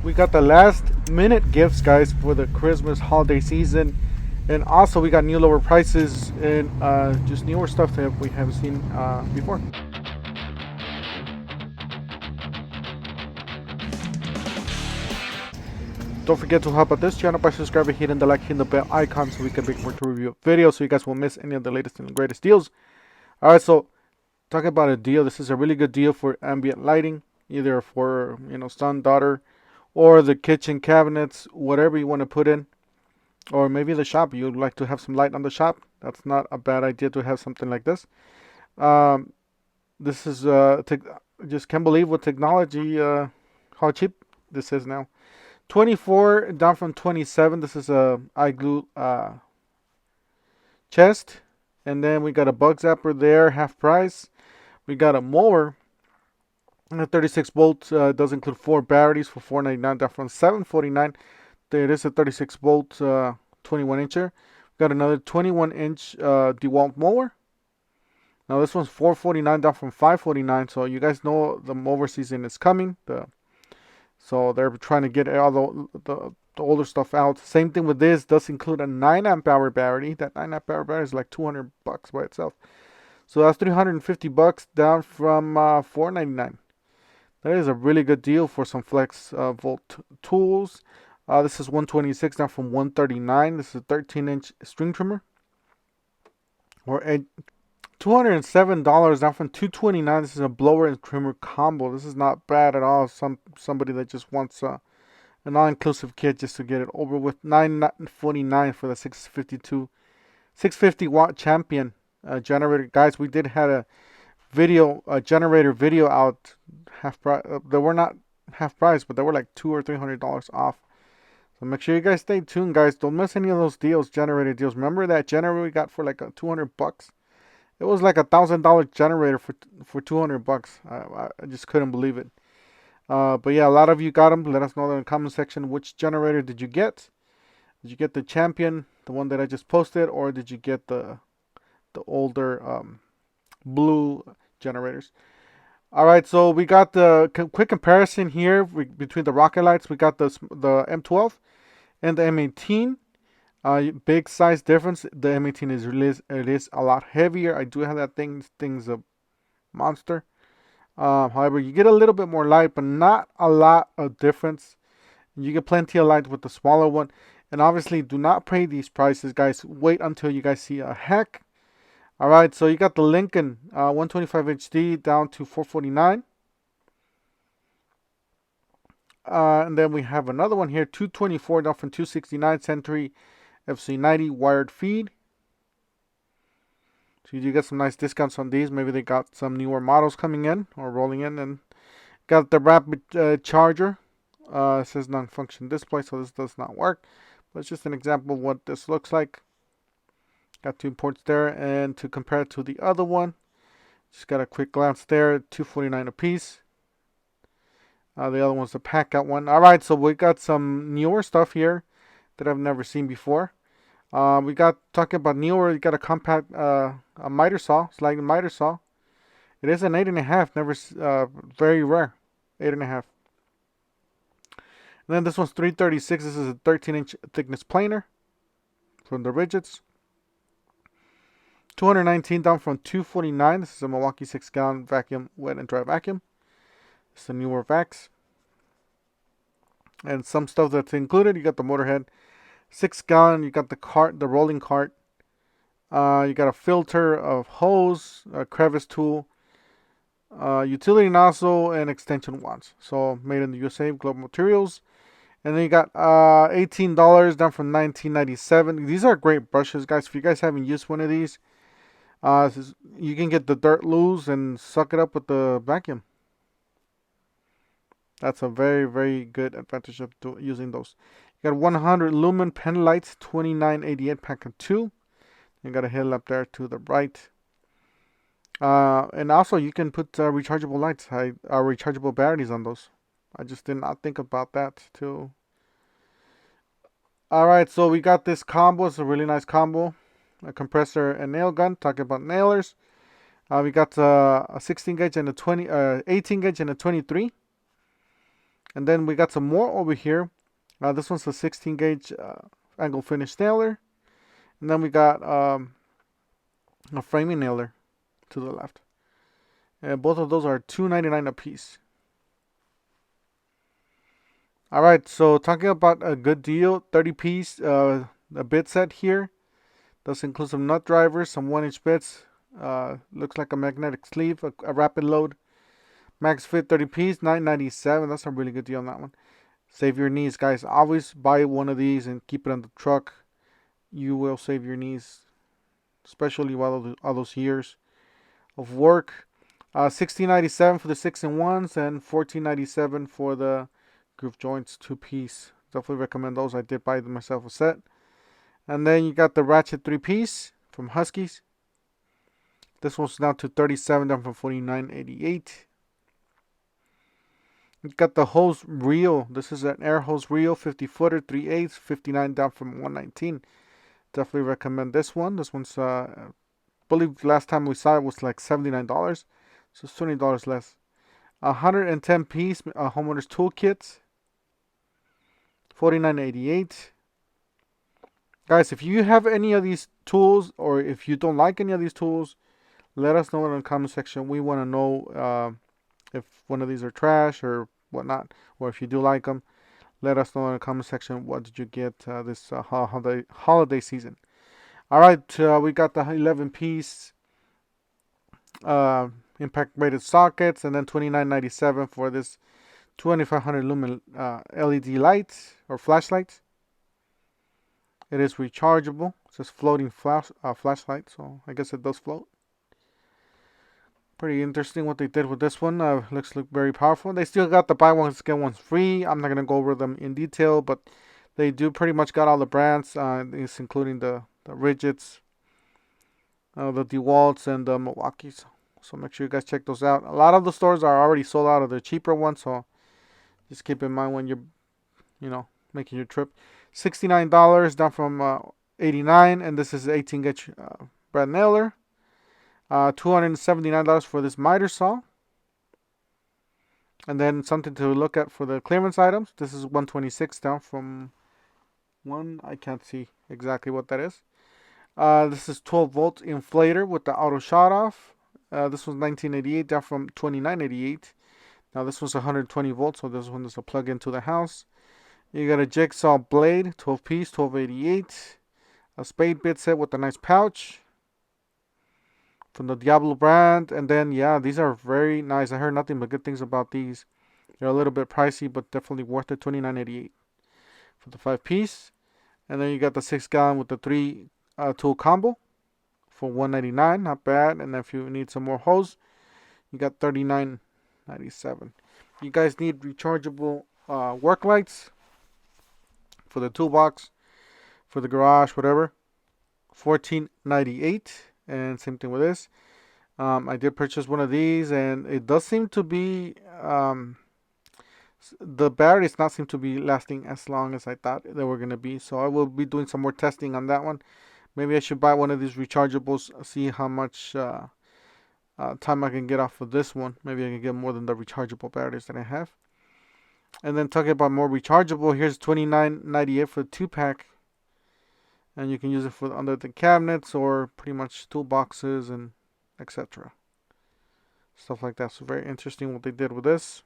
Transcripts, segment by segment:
We got the last minute gifts, guys, for the Christmas holiday season. And also, we got new lower prices and just newer stuff that we haven't seen before. Don't forget to help out this channel by subscribing, hitting the like, hitting the bell icon so we can make more to review videos so you guys won't miss any of the latest and greatest deals. Alright, so talking about a deal, this is a really good deal for ambient lighting, either for son, daughter, or the kitchen cabinets, whatever you want to put in. Or maybe the shop, you'd like to have some light on the shop. That's not a bad idea to have something like this. Um, this is just can't believe with technology how cheap this is now. 24 down from 27. This is a iGlue chest, and then we got a bug zapper there, half price. We got a mower, and a 36 volt. Does include 4 batteries for $4.99, down from $7.49. There is a 36 volt 21 incher. Got another 21 inch DeWalt mower. Now this one's $4.49, down from $5.49. So you guys know the mower season is coming. So they're trying to get all the older stuff out. Same thing with this. Does include a 9 amp hour battery. That 9 amp hour battery is like $200 by itself. So that's $350 down from $4.99. That is a really good deal for some flex volt tools. This is 126 down from 139. This is a 13-inch string trimmer. Or $207 down from $229. This is a blower and trimmer combo. This is not bad at all. Somebody that just wants an all-inclusive kit just to get it over with. $949 for the 650 watt Champion generator. Guys, we did had a generator video out half price. They were not half price, but they were like $200 or $300 off. So make sure you guys stay tuned, guys. Don't miss any of those deals, generator deals. Remember that generator we got for like $200? It was like $1,000 generator for $200. I just couldn't believe it. But yeah, a lot of you got them. Let us know in the comment section which generator did you get. Did you get the Champion, the one that I just posted, or did you get the older blue generators? All right, so we got the quick comparison here between the rocket lights. We got the M12 and the M18. Big size difference. The M18 is a lot heavier. I do have that thing. This thing's a monster. However, you get a little bit more light, but not a lot of difference. You get plenty of light with the smaller one. And obviously, do not pay these prices, guys. Wait until you guys see a hack. All right, so you got the Lincoln 125 HD down to $449. And then we have another one here, 224 down from 269, Century FC90 wired feed. So you do get some nice discounts on these. Maybe they got some newer models coming in or rolling in. And got the rapid charger. It says non-function display, so this does not work. But it's just an example of what this looks like. Got 2 ports there, and to compare it to the other one, just got a quick glance there, $249 a piece. The other one's the pack out one. All right, so we got some newer stuff here that I've never seen before. We got talking about newer. You got a compact, a miter saw, sliding miter saw. It is an 8.5, never, very rare, 8.5. And then this one's 336. This is a 13-inch thickness planer from the Rigids. $219 down from $249. This is a Milwaukee 6-gallon vacuum, wet and dry vacuum. It's the newer vacs. And some stuff that's included. You got the motor head, 6-gallon. You got the cart, the rolling cart. You got a filter of hose, a crevice tool, utility nozzle, and extension wands. So made in the USA, Global Materials. And then you got $18 down from $19.97. These are great brushes, guys. If you guys haven't used one of these, you can get the dirt loose and suck it up with the vacuum. That's a very, very good advantage of using those. You got 100 lumen pen lights, $29.88 pack of 2. You got a headlamp there to the right. And also you can put rechargeable lights, rechargeable batteries on those. I just did not think about that too. Alright, so we got this combo. It's a really nice combo. A compressor and nail gun. Talking about nailers. We got a 16 gauge and a 18 gauge and a 23. And then we got some more over here. This one's a 16 gauge angle finish nailer. And then we got a framing nailer to the left. And both of those are $2.99 a piece. All right, so talking about a good deal, 30 piece a bit set here. Does include some nut drivers, some 1-inch bits. Looks like a magnetic sleeve, a rapid load. Max fit 30 piece, $9.97. That's a really good deal on that one. Save your knees, guys. Always buy one of these and keep it on the truck. You will save your knees, especially while all those years of work. $16.97 for the 6-in-1s and $14.97 for the groove joints 2-piece. Definitely recommend those. I did buy myself a set. And then you got the ratchet 3-piece from Huskies. This one's down to $37, down from $49.88. You got the hose reel. This is an air hose reel, 50-footer, 3/8, $59, down from $119. Definitely recommend this one. This one's, I believe last time we saw it was like $79, so it's $20 less. 110 piece homeowners toolkits, $49.88. Guys, if you have any of these tools, or if you don't like any of these tools, let us know in the comment section. We want to know if one of these are trash or whatnot, or if you do like them. Let us know in the comment section what did you get this holiday season. All right, we got the 11-piece impact rated sockets, and then $29.97 for this 2500 lumen LED light or flashlight. It is rechargeable. It says floating flashlight, so I guess it does float. Pretty interesting what they did with this one. Looks very powerful. They still got the buy one get one free. I'm not gonna go over them in detail, but they do pretty much got all the brands. It's including the Ridgets, the DeWalt's, and the Milwaukee's. So make sure you guys check those out. A lot of the stores are already sold out of the cheaper ones, so just keep in mind when you're, making your trip. $69, down from $89, and this is 18-gauge brad nailer. $279 for this miter saw. And then something to look at for the clearance items. This is $126, down from I can't see exactly what that is. This is 12-volt inflator with the auto shut off. This was $19.88, down from $29.88. Now this one's 120 volts, so this one is a plug into the house. You got a jigsaw blade, 12-piece, $12.88. A spade bit set with a nice pouch from the Diablo brand. And then, yeah, these are very nice. I heard nothing but good things about these. They're a little bit pricey, but definitely worth it. $29.88 for the 5-piece. And then you got the 6-gallon with the 3 tool combo for $199. Not bad. And if you need some more hose, you got $39.97. You guys need rechargeable work lights for the toolbox, for the garage, whatever. $14.98. And same thing with this. I did purchase one of these, and it does seem to be the batteries not seem to be lasting as long as I thought they were going to be. So I will be doing some more testing on that one. Maybe I should buy one of these rechargeables, see how much time I can get off of this one. Maybe I can get more than the rechargeable batteries that I have. And then talking about more rechargeable, here's $29.98 for the 2-pack. And you can use it for under the cabinets or pretty much toolboxes and etc. Stuff like that. So very interesting what they did with this.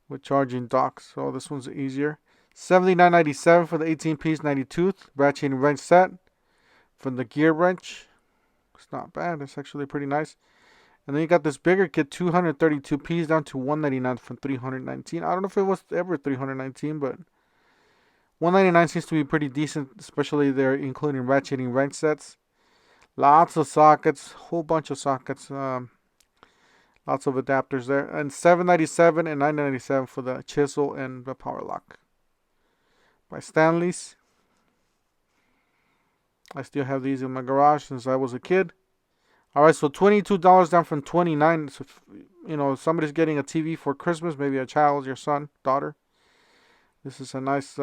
With charging docks. So this one's easier. $79.97 for the 18-piece 90-tooth ratchet and wrench set. From the gear wrench. It's not bad. It's actually pretty nice. And then you got this bigger kit, 232 pieces, down to $199 from $319. I don't know if it was ever $319, but $199 seems to be pretty decent, especially they're including ratcheting wrench sets. Lots of sockets, whole bunch of sockets, lots of adapters there. And $797 and $997 for the chisel and the power lock by Stanley's. I still have these in my garage since I was a kid. All right, so $22 down from $29. So, if somebody's getting a TV for Christmas, maybe a child, your son, daughter. This is a nice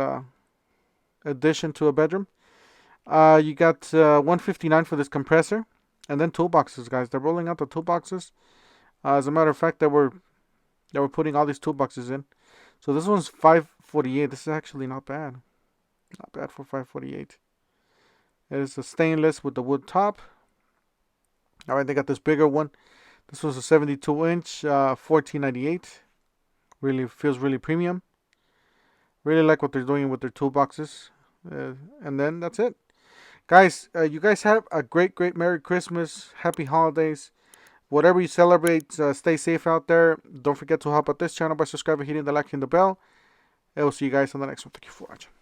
addition to a bedroom. You got $159 for this compressor, and then toolboxes, guys. They're rolling out the toolboxes. As a matter of fact, they were that we're putting all these toolboxes in. So this one's 548. This is actually not bad. Not bad for 548. It is a stainless with the wood top. All right, they got this bigger one. This one's a 72-inch, 1498. Really feels really premium. Really like what they're doing with their toolboxes. And then that's it. Guys, you guys have a great Merry Christmas. Happy holidays. Whatever you celebrate, stay safe out there. Don't forget to help out this channel by subscribing, hitting the like, and the bell. I will see you guys on the next one. Thank you for watching.